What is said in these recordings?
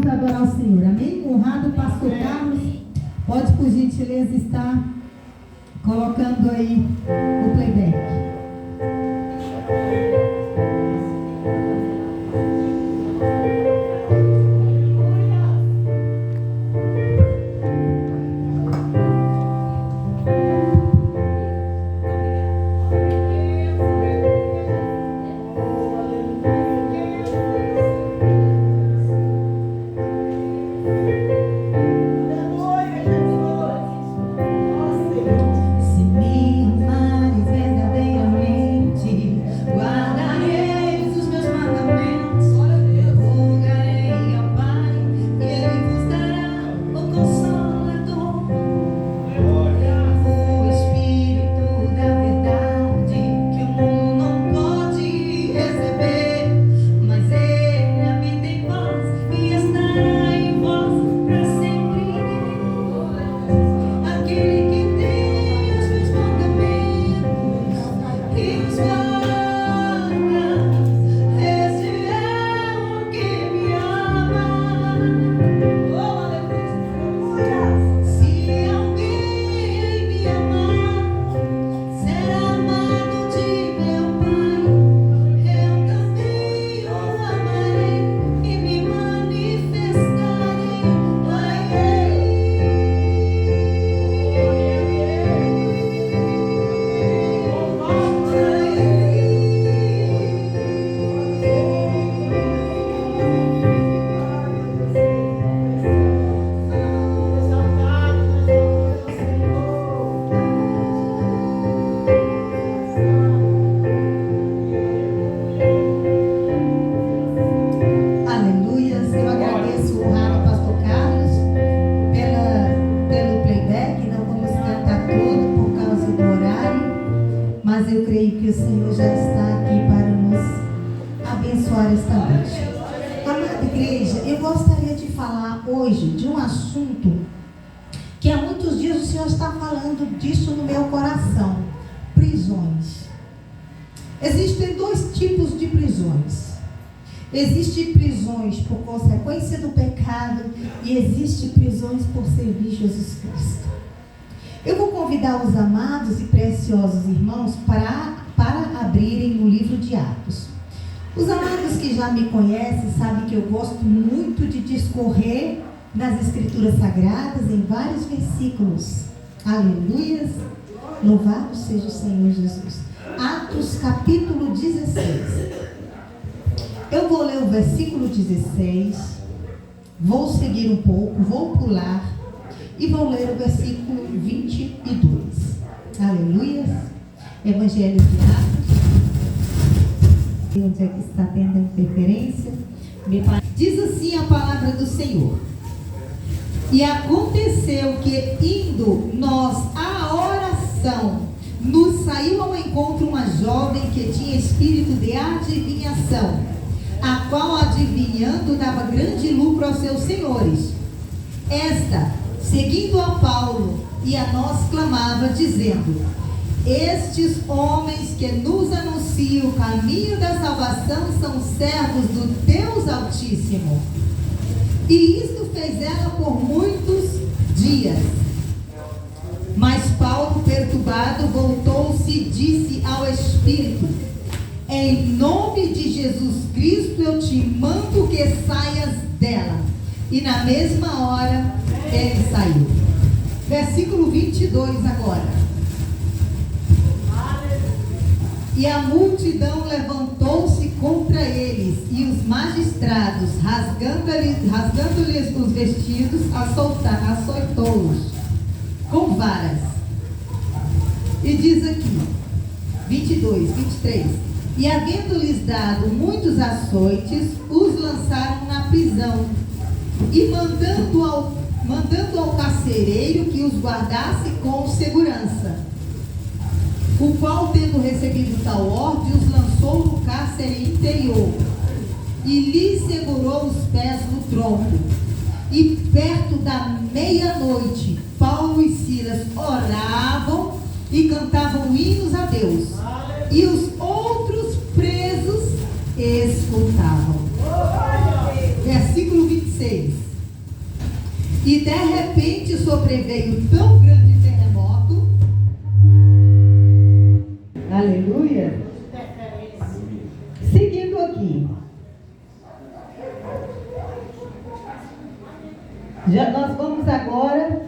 vamos adorar o Senhor, amém? Honrado pastor Carlos, pode por gentileza estar colocando aí o playback. Existem dois tipos de prisões. Existem prisões por consequência do pecado e existem prisões por servir Jesus Cristo. Eu vou convidar os amados e preciosos irmãos para abrirem no livro de Atos. Os amados que já me conhecem sabem que eu gosto muito de discorrer nas Escrituras Sagradas em vários versículos. Aleluias! Louvado seja o Senhor Jesus. Atos capítulo 16. Eu vou ler o versículo 16, vou seguir um pouco, vou pular e vou ler o versículo 22. Aleluia. Evangelho de Atos. Onde é que está tendo a interferência? Diz assim a palavra do Senhor. E aconteceu que, indo nós à oração, nos saiu ao encontro uma jovem que tinha espírito de adivinhação, a qual, adivinhando, dava grande lucro aos seus senhores. Esta, seguindo a Paulo e a nós, clamava, dizendo: estes homens que nos anunciam o caminho da salvação são servos do Deus Altíssimo. E isto fez ela por muitos dias. Mas Paulo, perturbado, voltou-se e disse ao Espírito: em nome de Jesus Cristo eu te mando que saias dela. E na mesma hora ele saiu. Versículo 22 agora. E a multidão levantou-se contra eles, e os magistrados, rasgando-lhes os vestidos, açoitou-os com varas. E diz aqui, 22, 23. E havendo-lhes dado muitos açoites, os lançaram na prisão, e mandando ao carcereiro que os guardasse com segurança, o qual, tendo recebido tal ordem, os lançou no cárcere interior, e lhes segurou os pés no tronco. E perto da meia-noite, Paulo e Silas oravam e cantavam hinos a Deus, e os outros presos escutavam. Versículo 26. sobreveio tão grande terremoto. Aleluia. Seguindo aqui. Nós vamos agora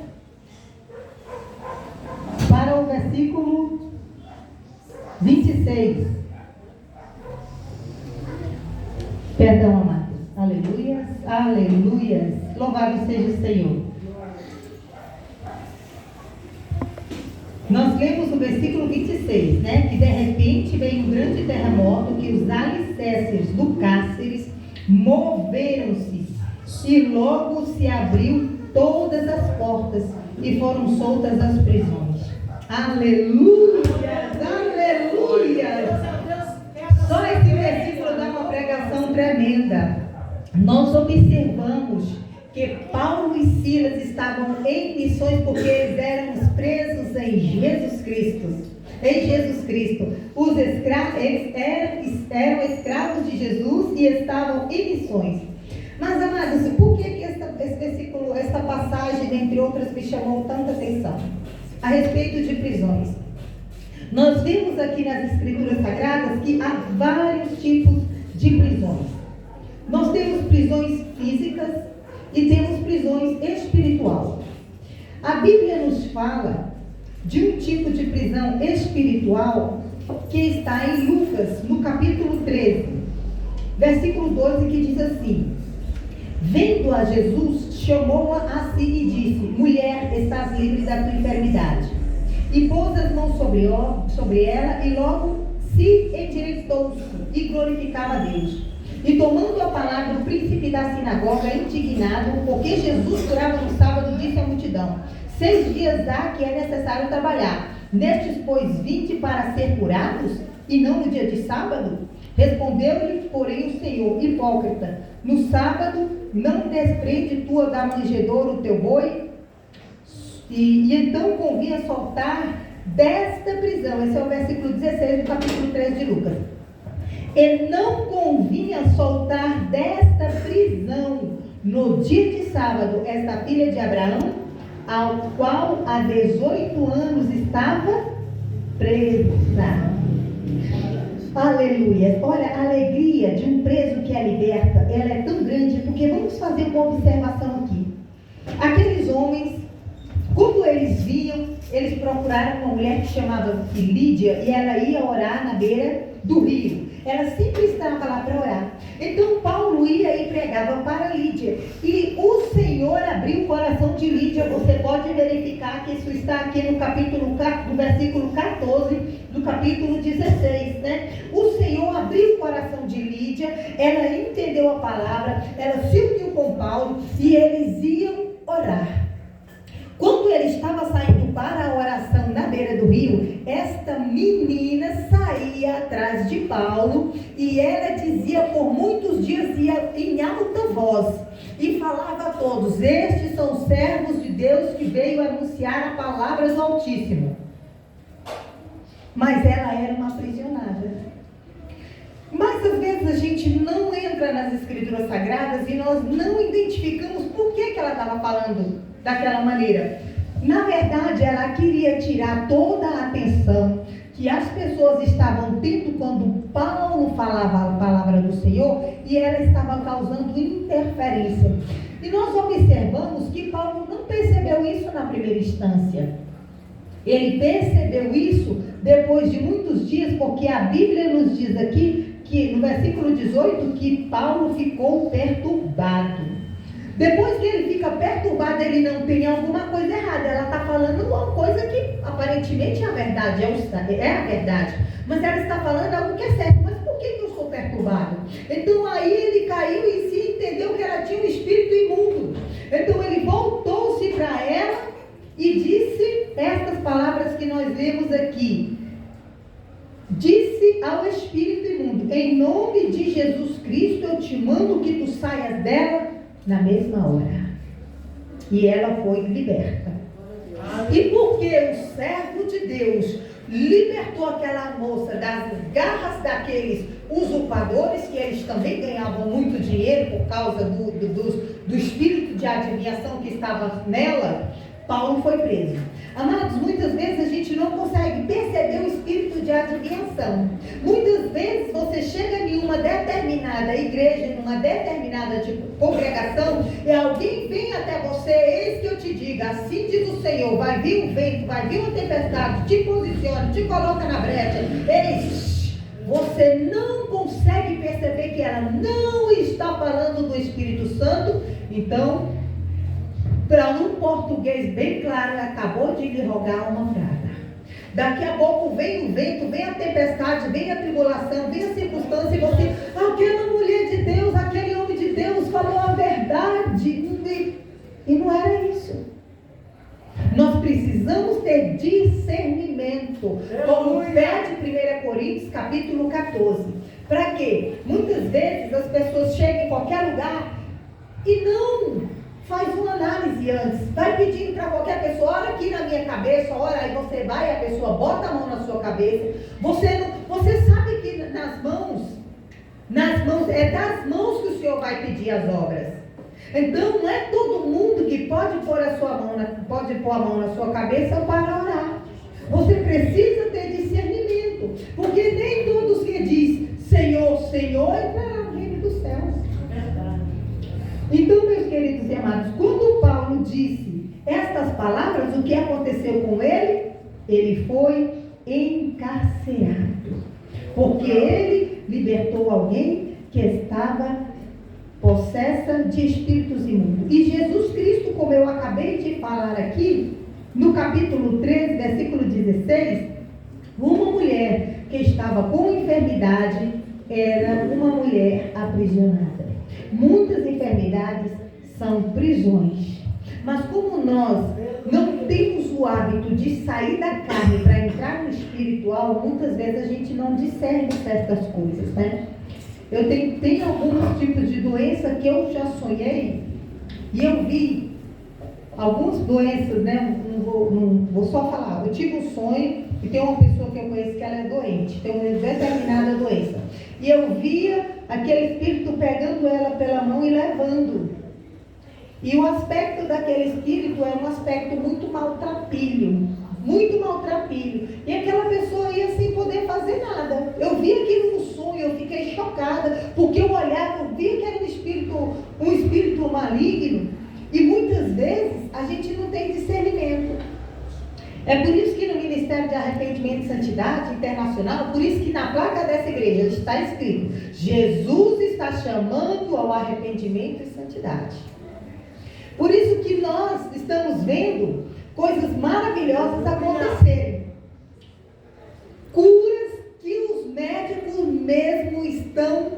para o versículo 26. Perdão, amados. Aleluias, aleluias. Louvado seja o Senhor. Nós lemos o versículo 26, né? Que de repente veio um grande terremoto, que os alicerces do cárcere moveram-se, e logo se abriu todas as portas, e foram soltas as prisões. Aleluias, aleluias. Só esse versículo dá uma pregação tremenda. Nós observamos que Paulo e Silas estavam em missões porque eles eram presos em Jesus Cristo. Em Jesus Cristo. Eles eram escravos de Jesus e estavam em missões. Mas, amados, por que esse versículo, essa passagem, dentre outras, me chamou tanta atenção? A respeito de prisões. Nós vemos aqui nas Escrituras Sagradas que há vários tipos de prisões. Nós temos prisões físicas e temos prisões espirituais. A Bíblia nos fala de um tipo de prisão espiritual que está em Lucas, no capítulo 13, versículo 12, que diz assim: vendo a Jesus, chamou-a a si e disse: mulher, estás livre da tua enfermidade. E pôs as mãos sobre ela, e logo se endireitou e glorificava a Deus. E tomando a palavra, o príncipe da sinagoga, indignado, porque Jesus curava no sábado, disse à multidão: 6 dias há que é necessário trabalhar. Nestes, pois, vinde para ser curados, e não no dia de sábado? Respondeu-lhe, porém, o Senhor: hipócrita, no sábado não desprende tua da manjedoura o teu boi? E então convinha soltar desta prisão. Esse é o versículo 16 do capítulo 3 de Lucas. E não convinha soltar desta prisão no dia de sábado esta filha de Abraão, ao qual há 18 anos estava presa. Aleluia. Olha, a alegria de um preso que é liberta, ela é tão grande, porque vamos fazer uma observação aqui. Aqueles homens, quando eles viam, eles procuraram uma mulher que chamava-se Lídia, e ela ia orar na beira do rio. Ela sempre estava lá para orar. Então Paulo ia e pregava para Lídia. E o Senhor abriu o coração de Lídia. Você pode verificar que isso está aqui no capítulo 4, do versículo 14 do capítulo 16, né? O Senhor abriu o coração de Lídia. Ela entendeu a palavra. Ela se uniu com Paulo e eles iam orar. Quando ele estava saindo para a oração na beira do rio, esta menina saía atrás de Paulo e ela dizia por muitos dias, ia em alta voz e falava a todos: estes são servos de Deus que veio anunciar a palavra do Altíssimo. Mas ela era uma aprisionada. Mas às vezes a gente não entra nas Escrituras Sagradas e nós não identificamos por que ela estava falando daquela maneira. Na verdade, ela queria tirar toda a atenção que as pessoas estavam tendo quando Paulo falava a palavra do Senhor, e ela estava causando interferência. E nós observamos que Paulo não percebeu isso na primeira instância. Ele percebeu isso depois de muitos dias, porque a Bíblia nos diz aqui, que no versículo 18, que Paulo ficou perturbado. Depois que ele fica perturbado, ele não tem alguma coisa errada. Ela está falando uma coisa que aparentemente é a verdade, é a verdade. Mas ela está falando algo que é certo. Mas por que eu estou perturbado? Então aí ele caiu em si e entendeu que ela tinha um espírito imundo. Então ele voltou-se para ela e disse estas palavras que nós lemos aqui. Disse ao espírito imundo: em nome de Jesus Cristo eu te mando que tu saias dela na mesma hora. E ela foi liberta. E porque o servo de Deus libertou aquela moça das garras daqueles usurpadores, que eles também ganhavam muito dinheiro por causa do espírito de adivinhação que estava nela, Paulo foi preso. Amados, muitas vezes a gente não consegue perceber o espírito de adivinhação. Muitas vezes você chega em uma determinada igreja, em uma determinada congregação, e alguém vem até você, eis que eu te diga, assim diz o Senhor, vai vir um vento, vai vir uma tempestade, te posiciona, te coloca na brecha, eis, você não consegue perceber que ela não está falando do Espírito Santo. Então, para um português bem claro, ela acabou de lhe rogar uma praga. Daqui a pouco vem o vento, vem a tempestade, vem a tribulação, vem a circunstância, e você, aquela mulher de Deus, aquele homem de Deus falou a verdade. E não era isso. Nós precisamos ter discernimento, como pede 1 Coríntios capítulo 14. Para quê? Muitas vezes as pessoas chegam em qualquer lugar e não faz uma análise antes, vai pedindo para qualquer pessoa, ora aqui na minha cabeça, ora, aí você vai, a pessoa bota a mão na sua cabeça, você sabe que nas mãos, é das mãos que o Senhor vai pedir as obras. Então não é todo mundo que pode pôr a mão na sua cabeça para orar. Você precisa ter discernimento, porque nem todos que diz Senhor, Senhor, entrará no reino dos céus. Então, meus queridos e amados, quando Paulo disse estas palavras, o que aconteceu com ele? Ele foi encarcerado, porque ele libertou alguém que estava possessa de espíritos imundos. E Jesus Cristo, como eu acabei de falar aqui, no capítulo 13, versículo 16, uma mulher que estava com enfermidade era uma mulher aprisionada. Muitas enfermidades são prisões. Mas como nós não temos o hábito de sair da carne para entrar no espiritual, muitas vezes a gente não discerne certas coisas, né? Eu tenho alguns tipos de doença que eu já sonhei e eu vi algumas doenças, né? Não vou só falar. Eu tive um sonho e tem uma pessoa que eu conheço que ela é doente, tem uma determinada doença. E eu via aquele espírito pegando ela pela mão e levando. E o aspecto daquele espírito é um aspecto muito maltrapilho. Muito maltrapilho. E aquela pessoa ia sem poder fazer nada. Eu vi aquilo no sonho, eu fiquei chocada, porque eu olhava, eu via que era um espírito maligno. E muitas vezes a gente não tem discernimento. É por isso que no Ministério de Arrependimento e Santidade Internacional, por isso que na placa dessa igreja está escrito: Jesus está chamando ao arrependimento e santidade. Por isso que nós estamos vendo coisas maravilhosas acontecerem. Curas que os médicos mesmo estão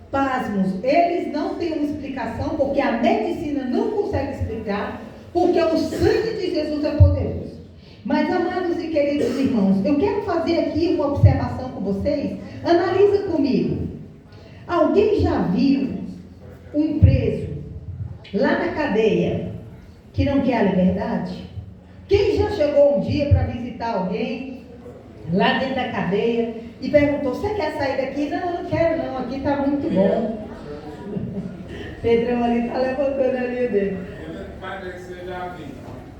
pasmos. Eles não têm uma explicação, porque a medicina não consegue explicar, porque o sangue de Jesus é poderoso. Mas, amados e queridos irmãos, eu quero fazer aqui uma observação com vocês. Analisa comigo. Alguém já viu um preso lá na cadeia que não quer a liberdade? Quem já chegou um dia para visitar alguém lá dentro da cadeia e perguntou: você quer sair daqui? Não, eu não quero não, aqui está muito bom. Pedrão ali está levantando a linha dele.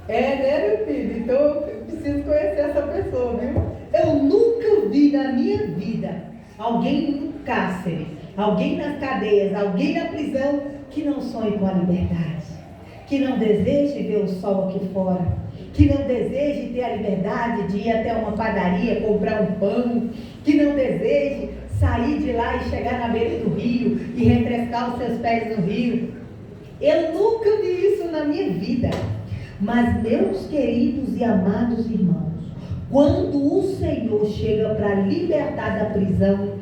Né, meu filho? Então eu preciso conhecer essa pessoa, viu? Eu nunca vi na minha vida alguém no cárcere, alguém nas cadeias, alguém na prisão que não sonhe com a liberdade, que não deseje ver o sol aqui fora, que não deseje ter a liberdade de ir até uma padaria, comprar um pão, que não deseje sair de lá e chegar na beira do rio e refrescar os seus pés no rio. Eu nunca vi isso na minha vida. Mas, meus queridos e amados irmãos, quando o Senhor chega para libertar da prisão,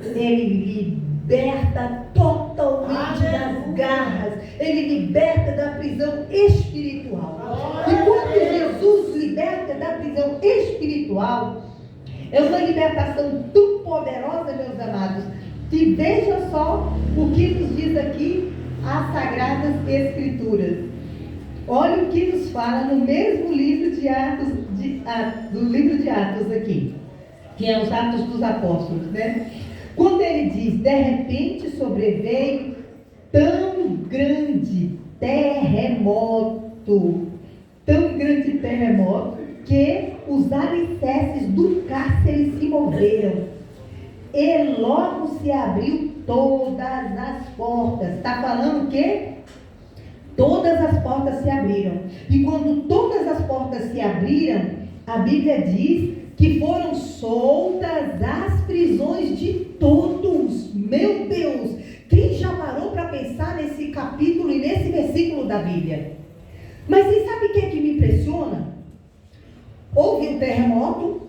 Ele liberta totalmente das garras, Ele liberta da prisão espiritual. E quando Jesus liberta da prisão espiritual, é uma libertação tão poderosa, meus amados, que veja só o que nos diz aqui as Sagradas Escrituras. Olha o que nos fala no mesmo livro de Atos, do livro de Atos aqui, que é os Atos dos Apóstolos, né? Quando ele diz: de repente sobreveio tão grande terremoto tão grande terremoto que os alicerces do cárcere se moveram. E logo se abriu todas as portas. Está falando o quê? Todas as portas se abriram. E quando todas as portas se abriram, a Bíblia diz que foram soltas as prisões de todos. Meu Deus! Quem já parou para pensar nesse capítulo e nesse versículo da Bíblia? Mas você sabe o que me impressiona? Houve um terremoto,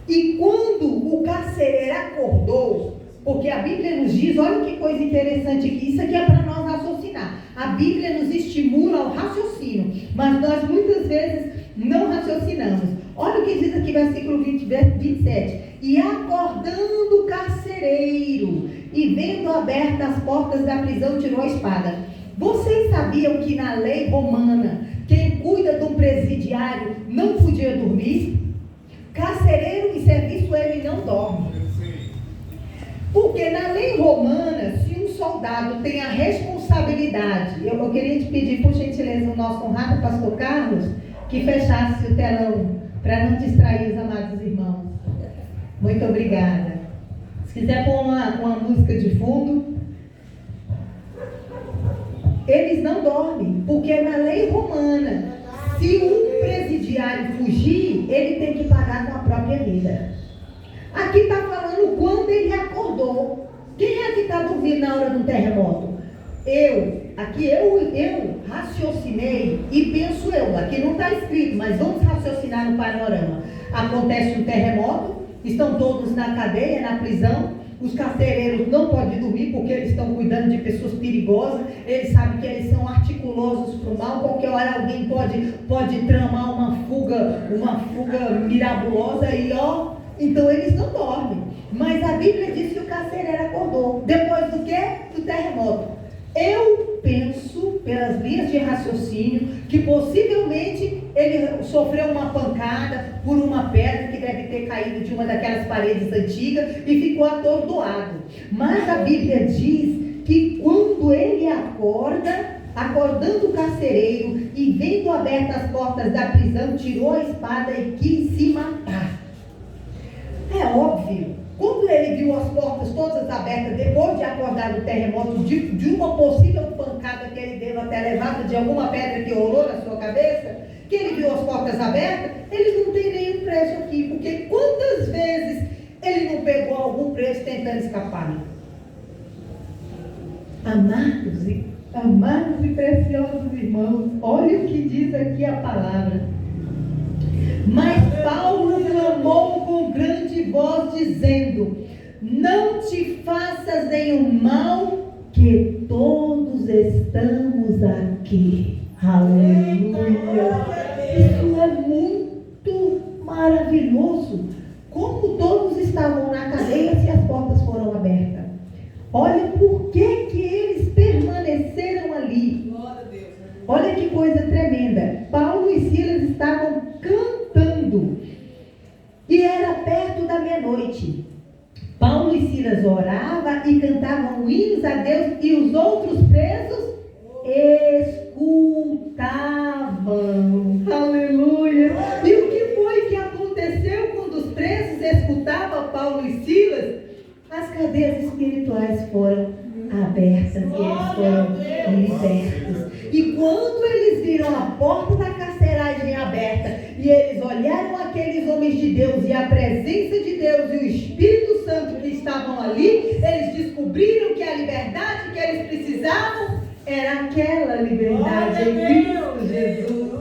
e quando o carcereiro acordou, porque a Bíblia nos diz, olha que coisa interessante aqui, isso aqui é para nós raciocinar. A Bíblia nos estimula ao raciocínio, mas nós muitas vezes não raciocinamos. Olha o que diz aqui, versículo 27. E acordando o carcereiro, e vendo abertas as portas da prisão, tirou a espada. Vocês sabiam que na lei romana, quem cuida de um presidiário não podia dormir? Carcereiro em serviço, ele não dorme. Porque na lei romana, se um soldado tem a responsabilidade, eu queria te pedir, por gentileza, o nosso honrado pastor Carlos, que fechasse o telão, para não distrair os amados irmãos. Muito obrigada. Se quiser pôr uma música de fundo. Eles não dormem, porque na lei romana, se um presidiário fugir, ele tem que pagar com a própria vida. Aqui está falando quando ele acordou. Quem é que está dormindo na hora do terremoto? Eu raciocinei e penso aqui não está escrito, mas vamos raciocinar no panorama. Acontece um terremoto, estão todos na cadeia, na prisão. Os carcereiros não podem dormir porque eles estão cuidando de pessoas perigosas. Eles sabem que eles são articulosos para o mal. Qualquer hora alguém pode tramar uma fuga mirabulosa e então eles não dormem. Mas a Bíblia diz que o carcereiro acordou. Depois do quê? Do terremoto. Eu penso, pelas linhas de raciocínio, que possivelmente ele sofreu uma pancada por uma pedra que deve ter caído de uma daquelas paredes antigas e ficou atordoado. Mas a Bíblia diz que quando ele acorda, acordando o carcereiro e vendo abertas as portas da prisão, tirou a espada e quis se matar. É óbvio. Quando ele viu as portas todas abertas, depois de acordar do terremoto, de uma possível pancada que ele deva ter levado de alguma pedra que rolou na sua cabeça, que ele viu as portas abertas, ele não tem nenhum preso aqui, porque quantas vezes ele não pegou algum preso tentando escapar? Amados e preciosos irmãos, olha o que diz aqui a palavra. Mas Paulo clamou com grande voz, dizendo: não te faças nenhum mal, que todos estamos aqui. Aleluia! Isso é muito maravilhoso. Como todos estavam na cadeia se as portas foram abertas. Olha por que eles permaneceram ali. Olha que coisa tremenda. Paulo e Silas estavam cantando. E era perto da meia-noite. Paulo e Silas oravam e cantavam hinos a Deus, e os outros presos escutavam. Aleluia! E o que foi que aconteceu quando os presos escutavam Paulo e Silas? As cadeias espirituais foram abertas e eles foram libertos. E quando eles viram a porta da carceragem aberta e eles olharam aqueles homens de Deus e a presença de Deus e o Espírito Santo que estavam ali, eles descobriram que a liberdade que eles precisavam era aquela liberdade em Cristo Jesus.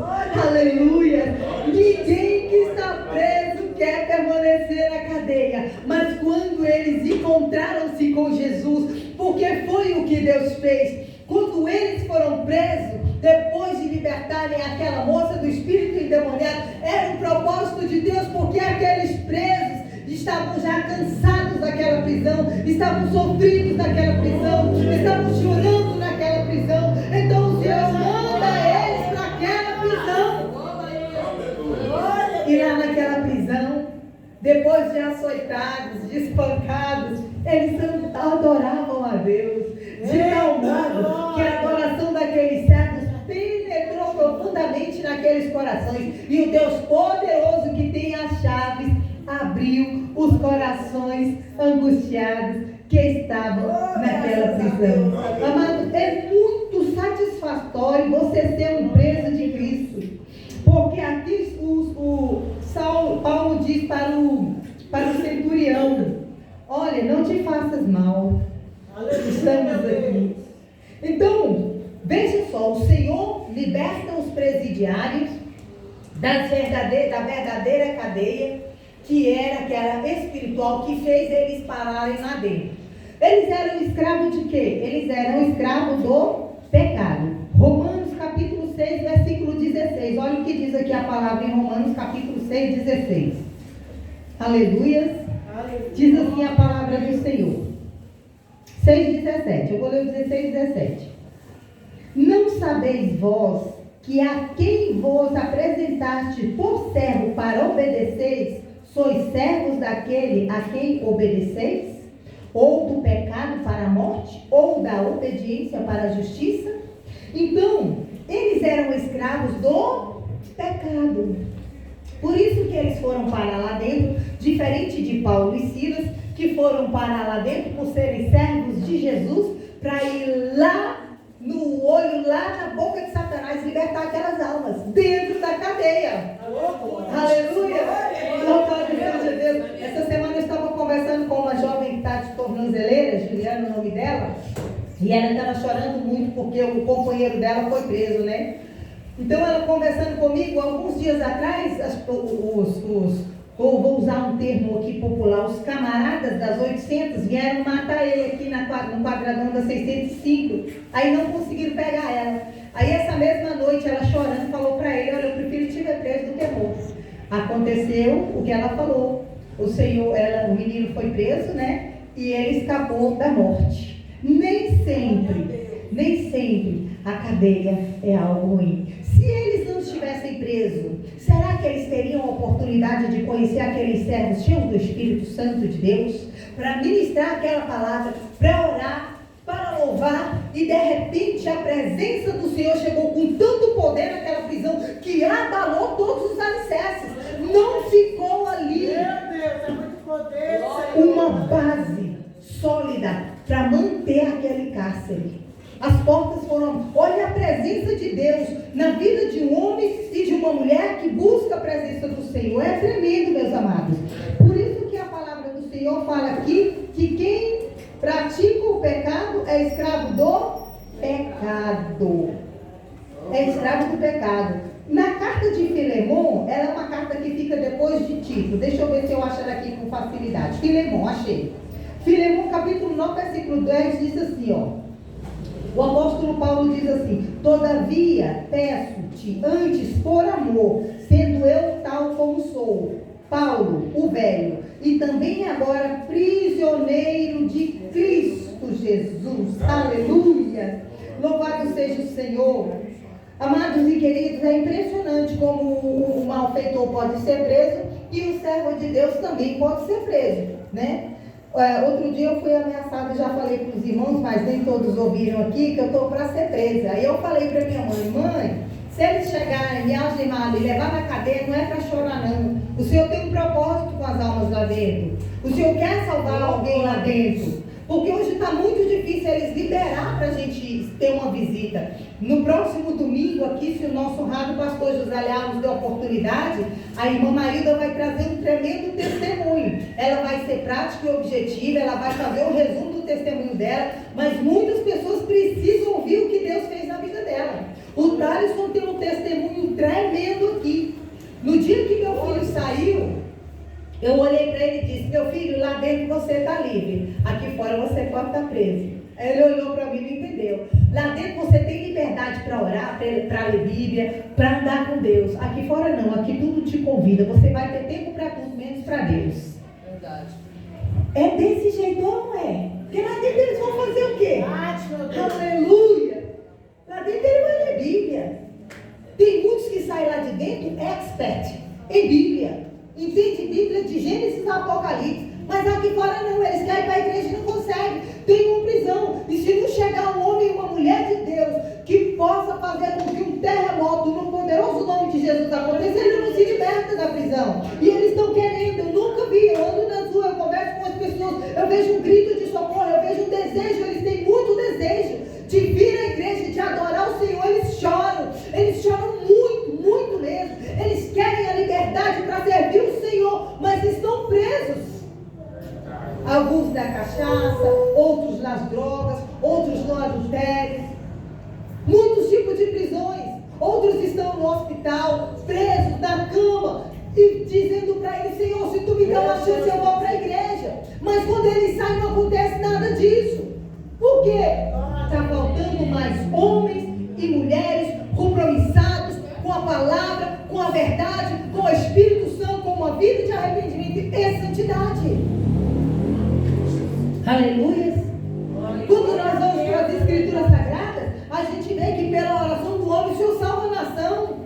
Aleluia! Ninguém que está preso quer permanecer na cadeia, mas quando eles encontraram-se com Jesus, porque foi o que Deus fez. Quando eles foram presos, depois de libertarem aquela moça do espírito endemoniado, era um propósito de Deus, porque aqueles presos estavam já cansados daquela prisão, estavam sofridos naquela prisão, estavam chorando naquela prisão. Então o Senhor manda eles para aquela prisão. E lá naquela prisão, depois de açoitados, de espancados, eles adoravam a Deus. De tal modo que a adoração daqueles servos penetrou profundamente naqueles corações. E o Deus poderoso que tem as chaves abriu os corações angustiados que estavam naquela prisão. Amado, é muito satisfatório você ser um preso de Cristo. Porque aqui Paulo diz para o centurião: olha, não te faças mal, estamos aqui. Então, veja só, o Senhor liberta os presidiários da verdadeira cadeia, que era espiritual, que fez eles pararem lá dentro. Eles eram escravos de quê? Eles eram escravos do pecado. Romanos capítulo 6, versículo 16. Olha o que diz aqui a palavra em Romanos capítulo 6, 16. Aleluias. Diz assim a palavra do Senhor. 6, 17. Eu vou ler o 16, 17. Não sabeis vós que a quem vos apresentaste por servo para obedeceis, sois servos daquele a quem obedeceis? Ou do pecado para a morte, ou da obediência para a justiça? Então, eles eram escravos do pecado. Por isso que eles foram parar lá dentro, diferente de Paulo e Silas, que foram parar lá dentro por serem servos de Jesus, para ir lá no olho, lá na boca de Satanás, libertar aquelas almas, dentro da cadeia. Aleluia! Louvado seja Deus. Essa semana eu estava conversando com uma jovem que está de tornozeleira, Juliana, o nome dela, e ela estava chorando muito porque o companheiro dela foi preso, né? Então ela conversando comigo, alguns dias atrás, vou usar um termo aqui popular, os camaradas das 800 vieram matar ele aqui no quadradão da 605, aí não conseguiram pegar ela. Aí essa mesma noite ela chorando falou para ele: olha, eu prefiro te ver preso do que morto. Aconteceu o que ela falou. O menino foi preso, né? E ele escapou da morte. Nem sempre a cadeia é algo ruim. Se eles não estivessem presos, será que eles teriam a oportunidade de conhecer aqueles servos cheios do Espírito Santo de Deus? Para ministrar aquela palavra, para orar, para louvar, e de repente a presença do Senhor chegou com tanto poder naquela prisão que abalou todos os alicerces. Não ficou ali uma base sólida para manter aquele cárcere. As portas foram... Olha a presença de Deus na vida de um homem e de uma mulher que busca a presença do Senhor. É tremendo, meus amados. Por isso que a palavra do Senhor fala aqui que quem pratica o pecado é escravo do pecado. É escravo do pecado. Na carta de Filemon, ela é uma carta que fica depois de Tito. Deixa eu ver se eu acho ela aqui com facilidade. Filemon, achei. Filemon, capítulo 9, versículo 10, diz assim, ó. O apóstolo Paulo diz assim: todavia peço-te antes por amor, sendo eu tal como sou, Paulo, o velho, e também agora prisioneiro de Cristo Jesus. Aleluia! Louvado seja o Senhor. Amados e queridos, é impressionante como o malfeitor pode ser preso e o servo de Deus também pode ser preso, né? Outro dia eu fui ameaçada, já falei para os irmãos, mas nem todos ouviram aqui, que eu estou para ser presa. Aí eu falei para minha mãe, se eles chegarem, me algemarem, me levar na cadeia, não é para chorar não. O Senhor tem um propósito com as almas lá dentro. O Senhor quer salvar alguém lá dentro. Porque hoje está muito difícil eles liberar para a gente ter uma visita. No próximo domingo aqui, se o nosso honrado pastor José Leal nos der oportunidade, a irmã Marilda vai trazer um tremendo testemunho. Ela vai ser prática e objetiva, ela vai fazer o resumo do testemunho dela, mas muitas pessoas precisam ouvir o que Deus fez na vida dela. O Thaleson tem um testemunho tremendo aqui. No dia que meu filho saiu, eu olhei para ele e disse: meu filho, lá dentro você está livre, aqui fora você pode estar preso. Aí ele olhou para mim e não entendeu. Lá dentro você tem liberdade para orar, para ler Bíblia, para andar com Deus. Aqui fora não, aqui tudo te convida. Você vai ter tempo para tudo, menos para Deus. Verdade. É desse jeito ou não é? Porque lá dentro eles vão fazer o quê? Aleluia! Lá dentro ele vai ler Bíblia. Tem muitos que saem lá de dentro expert em Bíblia. Entende Bíblia de Gênesis a Apocalipse. Mas aqui fora não, eles querem ir para a igreja e não conseguem. Tem uma prisão. E se não chegar um homem e uma mulher de Deus que possa fazer com que um terremoto, no poderoso nome Jesus acontece, ele não se liberta da prisão. E eles estão querendo, eu nunca vi, eu ando na rua, eu converso com as pessoas, eu vejo um grito de socorro, eu vejo um desejo, eles têm muito desejo de vir à igreja, de adorar o Senhor, eles choram muito, muito mesmo. Eles querem a liberdade para servir o Senhor, mas estão presos. Alguns na cachaça, outros nas drogas, outros no adultério. Muitos tipos de prisões. Outros estão no hospital, presos, na cama, e dizendo para ele: Senhor, se tu me dá uma chance, eu vou para a igreja. Mas quando eles saem, não acontece nada disso. Por quê? Está faltando mais homens e mulheres compromissados com a palavra, com a verdade, com o Espírito Santo, com uma vida de arrependimento e santidade. Aleluia. Quando nós vamos para as Escrituras Sagradas, a gente vê que pela oração do homem o Senhor salva a nação.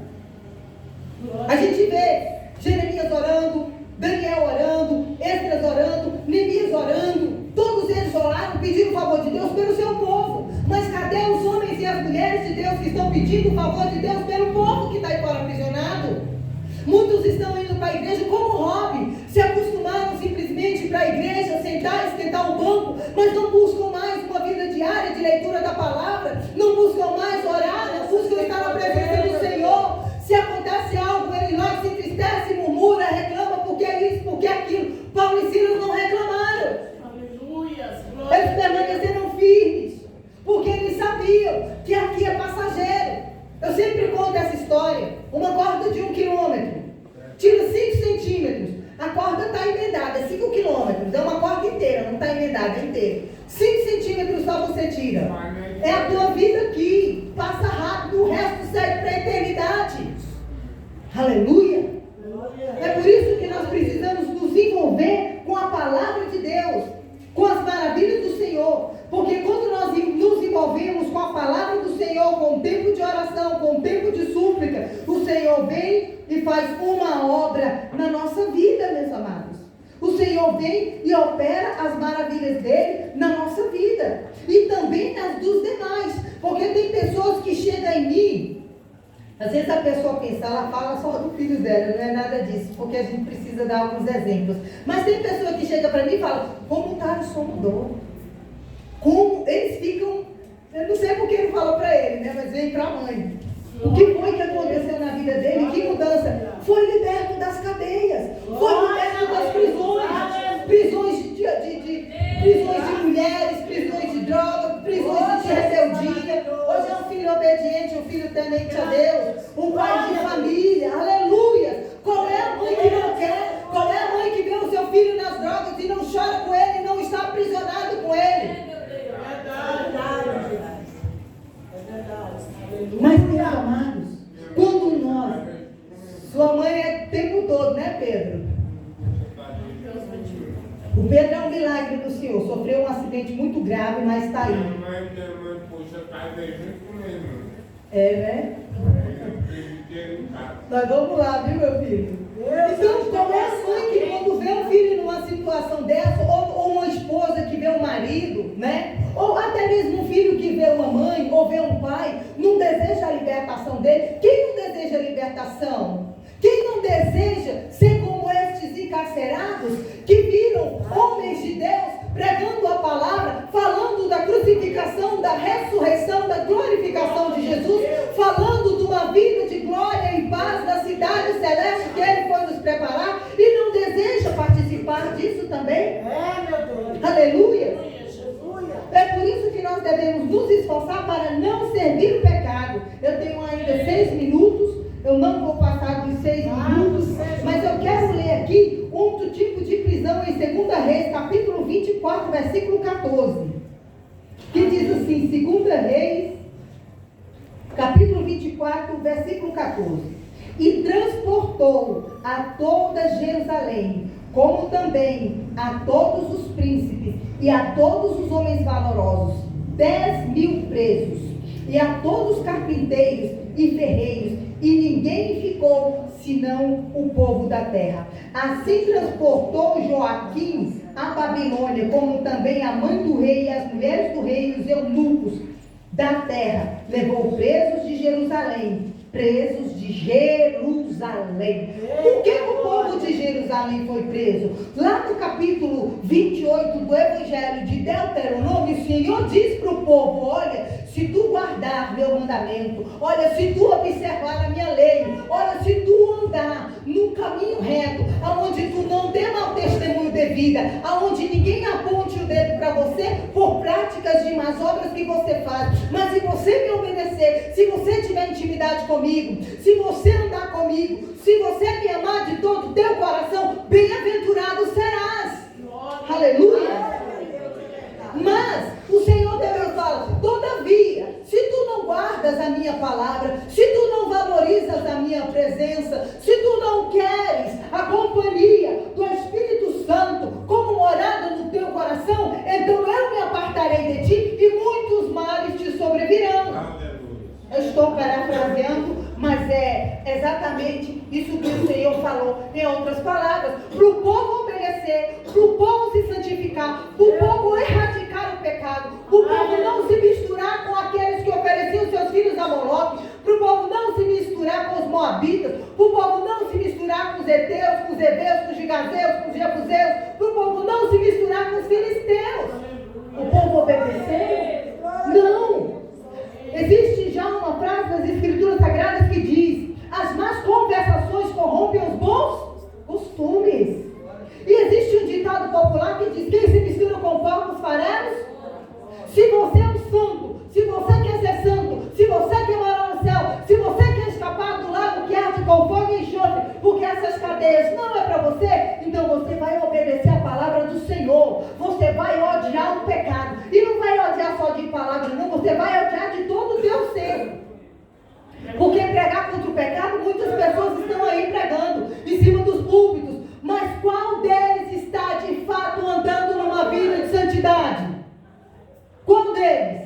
A gente vê Jeremias orando, Daniel orando, Esdras orando, Neemias orando. Todos eles oraram, pedindo o favor de Deus pelo seu povo. Mas cadê os homens e as mulheres de Deus que estão pedindo o favor de Deus pelo povo que está aí fora aprisionado? Muitos estão indo para a igreja como hobby, se acostumaram simplesmente para a igreja, sentar, esquentar um banco, mas não buscam mais uma vida diária de leitura da palavra, não buscam mais orar, não buscam estar na presença do Senhor. Se acontece algo, ele lá se entristece, murmura, reclama, porque é isso, porque é aquilo. Paulo e Silas não reclamaram. Aleluia. Eles permaneceram firmes, porque eles sabiam que aqui é passageiro. Eu sempre conto essa história. Uma corda de 1 quilômetro, tira 5 centímetros, a corda está emendada, 5 quilômetros, é uma corda inteira, não está emendada, é inteira. 5 centímetros só você tira. É a tua vida aqui, passa rápido, o resto segue para a eternidade. Aleluia. É por isso que nós precisamos nos envolver com a palavra de Deus, com as maravilhas do Senhor. Porque quando nós nos envolvemos com a palavra do Senhor, com o tempo de oração, com o tempo de súplica, o Senhor vem e faz uma obra na nossa vida, meus amados. O Senhor vem e opera as maravilhas dele na nossa vida. E também nas dos demais. Porque tem pessoas que chegam em mim. Às vezes a pessoa pensa, ela fala só do filho dela, não é nada disso, porque a gente precisa dar alguns exemplos. Mas tem pessoa que chega para mim e fala: como está o som mudou? Como eles ficam, eu não sei porque ele falou para ele, né? Mas vem para a mãe. O que foi que aconteceu na vida dele? Que mudança? Foi liberto das cadeias, foi liberto das prisões, prisões de mulheres, prisões de drogas, prisões de rebeldia. Hoje é um filho obediente, um filho temente a Deus, um pai de família, aleluia. Qual é a mãe que não quer? Qual é a mãe que vê o seu filho nas drogas e não chora com ele e não está aprisionado com ele? Mas, meus amados, quando nós, sua mãe é o tempo todo, né, Pedro? O Pedro é um milagre do Senhor, sofreu um acidente muito grave, mas está aí. É, né? Nós vamos lá, viu, meu filho? Então, qual é a mãe que quando vê um filho numa situação dessa, ou uma esposa que vê um marido, né? Ou até mesmo um filho que vê uma mãe, ou vê um pai, não deseja a libertação dele? Quem não deseja a libertação? Quem não deseja ser como estes encarcerados, que viram homens de Deus pregando a palavra, falando da crucificação, da ressurreição, da glorificação de Jesus, falando de uma vida de glória e paz na cidade celeste que Ele foi nos preparar, e não deseja participar disso também? É, meu Deus. Aleluia. É por isso que nós devemos nos esforçar para não servir o pecado. Eu tenho ainda 6 minutos, eu não vou passar dos 6 minutos, mas eu quero ler aqui outro tipo de prisão em 2 Reis, capítulo 24, versículo 14, que diz assim, 2 Reis, capítulo 24, versículo 14: e transportou a toda Jerusalém, como também a todos os príncipes e a todos os homens valorosos, 10.000 presos, e a todos os carpinteiros e ferreiros, e ninguém ficou senão o povo da terra. Assim transportou Joaquim a Babilônia, como também a mãe do rei e as mulheres do rei e os eunucos da terra. Levou presos de Jerusalém presos de Jerusalém. Por que o povo de Jerusalém foi preso? Lá no capítulo 28 do Evangelho de Deuteronômio, o Senhor diz para o povo: olha, se tu guardar meu mandamento, olha, se tu observar a minha lei, olha, se tu andar no caminho reto, aonde tu não dê mau testemunho de vida, aonde ninguém aponte o dedo para você por práticas de más obras que você faz, mas se você me obedecer, se você tiver intimidade comigo, se você andar comigo, se você me amar de todo o teu coração, bem-aventurado serás. Aleluia. Mas o Senhor Deus fala: todavia, se tu não guardas a minha palavra, se tu não valorizas a minha presença, se tu não queres a companhia do Espírito Santo como morada no teu coração, então eu me apartarei de ti e muitos males te sobrevirão. Eu estou parafraseando, mas é exatamente isso que o Senhor falou. Em outras palavras, para o povo obedecer, para o povo se santificar, para o povo erradicar o pecado, para o povo não se misturar com aqueles que ofereciam seus filhos a Moloque, para o povo não se misturar com os moabitas, para o povo não se misturar com os heteus, com os heveus, com os gigazeus, com os jebuseus, para o povo não se misturar com os filisteus. O povo obedeceu? Não. Existe já uma frase das Escrituras Sagradas que diz: as más conversações corrompem os bons costumes. E existe um ditado popular que diz: quem se mistura com porcos farelos? Se você é um santo, se você quer ser santo, se você quer morar no céu, se você quer escapar do lago que arde com fogo e enxofre, porque essas cadeias não é para você, então você vai obedecer a palavra do Senhor. Você vai odiar o pecado. E não vai odiar só de palavra, não. Você vai odiar de todo o teu ser. Porque pregar contra o pecado, muitas pessoas estão aí pregando em cima dos púlpitos. Mas qual deles está de fato andando numa vida de santidade? Qual deles?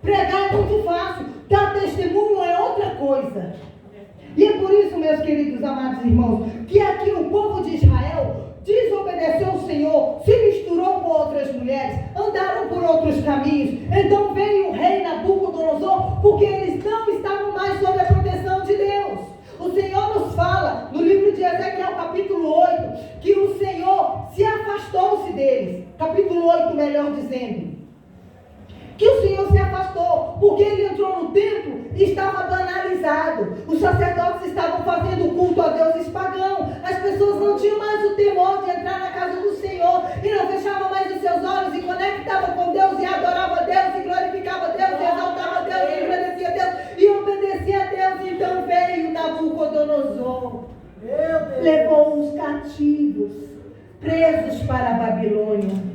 Pregar é muito fácil, dar testemunho é outra coisa. E é por isso, meus queridos amados irmãos, que aqui o povo de Israel desobedeceu o Senhor, se misturou com outras mulheres, andaram por outros caminhos. Então veio o rei Nabucodonosor, porque eles não estavam mais sob a proteção de Deus. O Senhor nos fala no livro de Ezequiel, capítulo 8, que o Senhor se afastou-se deles. Capítulo 8, melhor dizendo. Que o Senhor se afastou, porque ele entrou no templo e estava banalizado. Os sacerdotes estavam fazendo culto a deuses pagãos. As pessoas não tinham mais o temor de entrar na casa do Senhor e não fechavam mais os seus olhos e conectavam com Deus e adorava a Deus e glorificava a Deus e exaltava a Deus e agradecia a Deus e obedecia a Deus. Então veio Nabucodonosor, levou os cativos, presos para a Babilônia.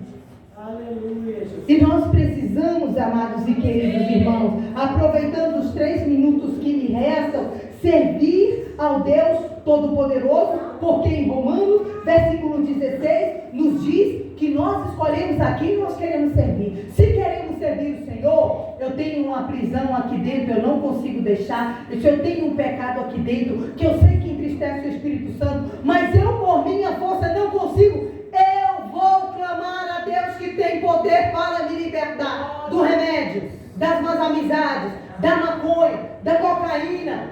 Aleluia. E nós precisamos, amados e queridos irmãos, aproveitando os 3 minutos que me restam, servir ao Deus Todo-Poderoso, porque em Romanos, versículo 16, nos diz que nós escolhemos a quem nós queremos servir. Se queremos servir o Senhor, eu tenho uma prisão aqui dentro, eu não consigo deixar. Se eu tenho um pecado aqui dentro, que eu sei que entristece o Espírito Santo, mas eu por minha força não consigo, eu vou clamar a Deus que tem poder para me libertar do remédio, das más amizades, da maconha, da cocaína,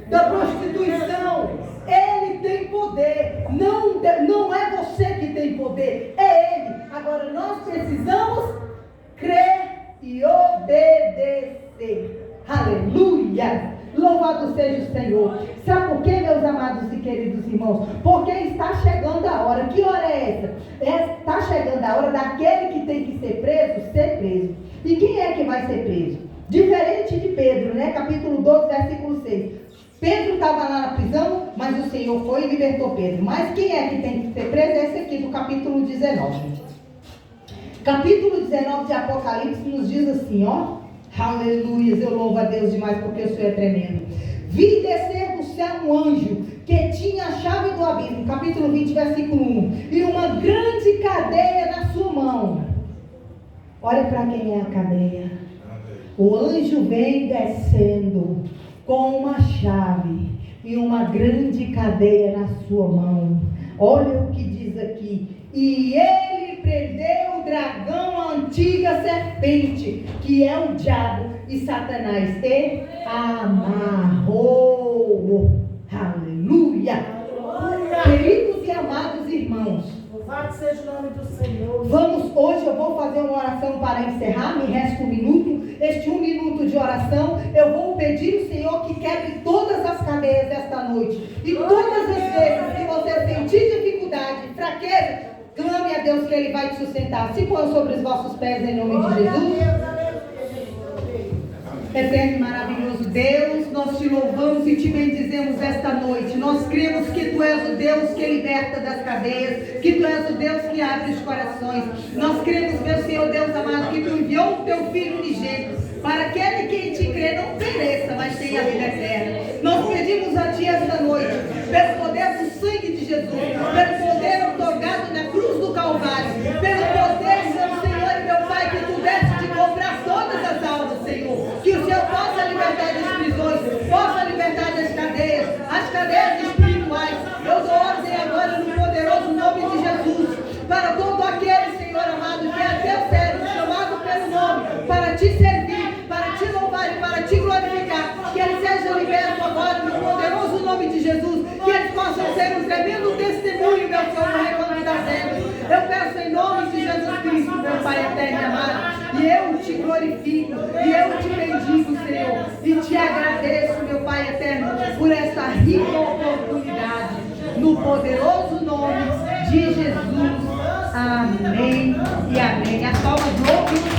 da prostituição. Ele tem poder, não é você que tem poder, é Ele. Agora nós precisamos crer e obedecer. Aleluia! Louvado seja o Senhor. Sabe por quê, meus amados e queridos irmãos? Porque está chegando a hora. Que hora é essa? Está chegando a hora daquele que tem que ser preso. E quem é que vai ser preso? Diferente de Pedro, né? Capítulo 12, versículo 6. Pedro estava lá na prisão, mas o Senhor foi e libertou Pedro. Mas quem é que tem que ser preso? Esse aqui do capítulo 19. Capítulo 19 de Apocalipse nos diz assim, ó. Aleluia, eu louvo a Deus demais porque o Senhor é tremendo. Vi descer do céu um anjo que tinha a chave do abismo, capítulo 20, versículo 1, e uma grande cadeia na sua mão. Olha para quem é a cadeia. O anjo vem descendo com uma chave e uma grande cadeia na sua mão. Olha o que diz aqui. E ele prendeu o dragão, a antiga serpente, que é o diabo e Satanás e amarrou. Aleluia! Queridos e amados irmãos, louvado seja o nome do Senhor. Vamos, hoje eu vou fazer uma oração para encerrar, me resta 1 minuto. Este 1 minuto de oração, eu vou pedir ao Senhor que quebre todas as cadeias esta noite. E todas as vezes que você sentir dificuldade, fraqueza, clame a Deus que Ele vai te sustentar. Se põe sobre os vossos pés em nome de Jesus. Eterno e maravilhoso Deus, nós te louvamos e te bendizemos esta noite. Nós cremos que Tu és o Deus que liberta das cadeias, que Tu és o Deus que abre os corações. Nós cremos, meu Senhor Deus amado, que Tu enviou o Teu Filho unigênito para aquele que em Ti crê não pereça, mas tenha a vida eterna. Nós pedimos a Ti esta noite, pelo poder do sangue de Jesus, pelo poder otorgado na cruz do Calvário, pelo poder, meu Senhor e meu Pai, que Tu deste de comprar todas as almas, Senhor. Que o Senhor possa libertar das prisões, possa libertar das cadeias, as cadeias espirituais. Eu dou ordem agora no poderoso nome de Jesus, para todo aquele, Senhor amado, que é teu servo, chamado pelo nome, para te servir, para te louvar e para te glorificar. Que ele seja liberto agora no poderoso nome de Jesus, que eles possam ser um tremendo testemunho, meu Senhor, no reino das terras. Eu peço em nome de Jesus Cristo, meu Pai eterno e amado, e eu te glorifico, e eu te bendigo, Senhor, e te agradeço, meu Pai eterno, por esta rica oportunidade, no poderoso nome de Jesus. Amém e amém. As palmas